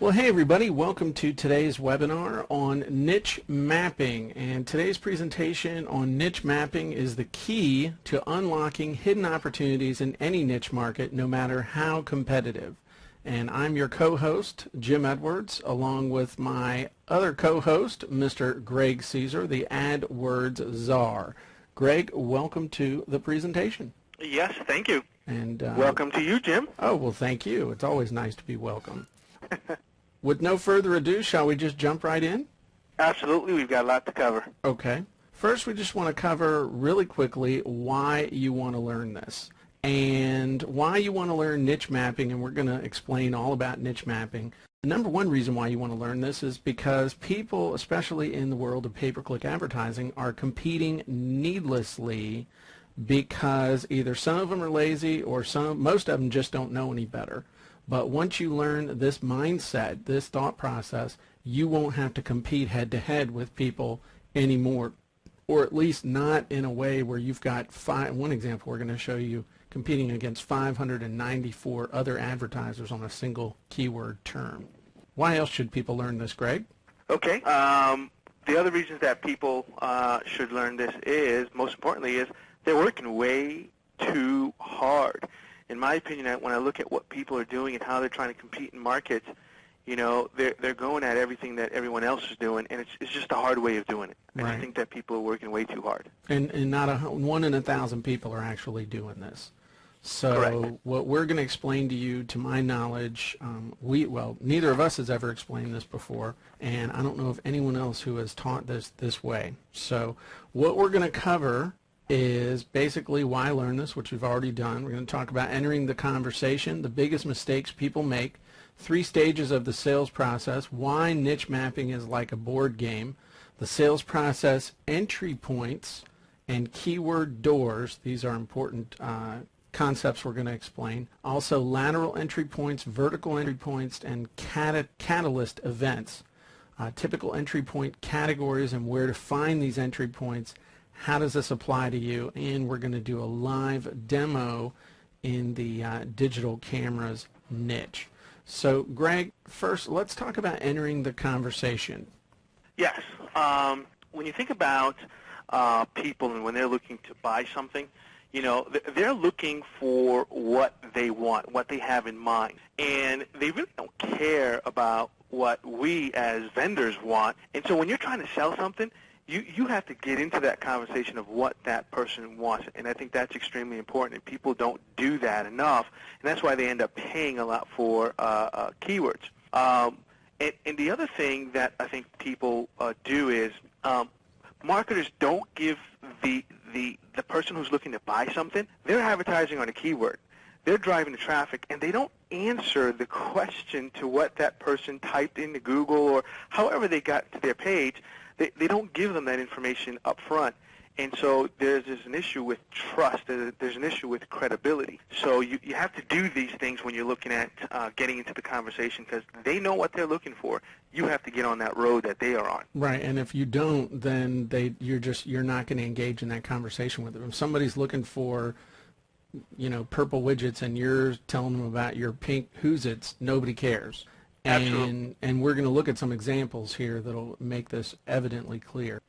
Well, hey everybody, welcome to today's webinar on niche mapping. And today's presentation on niche mapping is the key to unlocking hidden opportunities in any niche market, no matter how competitive. And I'm your co-host, Jim Edwards, along with my other co-host, Mr. Greg Caesar, the AdWords czar. Greg, welcome to the presentation. Yes, thank you. And welcome to you, Jim. Oh, well, thank you. It's always nice to be welcome. With no further ado, shall we just jump right in? Absolutely. We've got a lot to cover. Okay. First, we just want to cover really quickly why you want to learn this and why you want to learn niche mapping, and we're going to explain all about niche mapping. The number one reason why you want to learn this is because people, especially in the world of pay-per-click advertising, are competing needlessly because either some of them are lazy or most of them just don't know any better. But once you learn this mindset, this thought process, you won't have to compete head-to-head with people anymore, or at least not in a way where you've got one example we're going to show you, competing against 594 other advertisers on a single keyword term. Why else should people learn this, Greg? Okay. The other reasons that people should learn this is, most importantly, is they're working way too hard. In my opinion, when I look at what people are doing and how they're trying to compete in markets, you know, they're going at everything that everyone else is doing, and it's just a hard way of doing it. And Right. I think that people are working way too hard. And not 1 in 1,000 people are actually doing this. So Correct. what we're going to explain to you, to my knowledge, neither of us has ever explained this before, and I don't know of anyone else who has taught this way. So what we're going to cover is basically why learn this, which we've already done. We're going to talk about entering the conversation, the biggest mistakes people make, 3 stages of the sales process, why niche mapping is like a board game, the sales process entry points, and keyword doors. These are important concepts we're going to explain. Also, lateral entry points, vertical entry points, and catalyst events. Typical entry point categories and where to find these entry points. How does this apply to you? And we're going to do a live demo in the digital cameras niche. So, Greg, first, let's talk about entering the conversation. Yes. When you think about people and when they're looking to buy something, you know, they're looking for what they want, what they have in mind. And they really don't care about what we as vendors want. And so when you're trying to sell something, you have to get into that conversation of what that person wants. And I think that's extremely important. And people don't do that enough. And that's why they end up paying a lot for keywords. And the other thing that I think people do is marketers don't give the person who's looking to buy something, they're advertising on a keyword. They're driving the traffic, and they don't answer the question to what that person typed into Google or however they got to their page. They don't give them that information up front. And so there's an issue with trust. There's an issue with credibility. So you have to do these things when you're looking at getting into the conversation because they know what they're looking for. You have to get on that road that they are on. Right, and if you don't, then you're not going to engage in that conversation with them. If somebody's looking for, you know, purple widgets and you're telling them about your pink Who's-Its, nobody cares. Absolutely. And we're going to look at some examples here that'll make this evidently clear.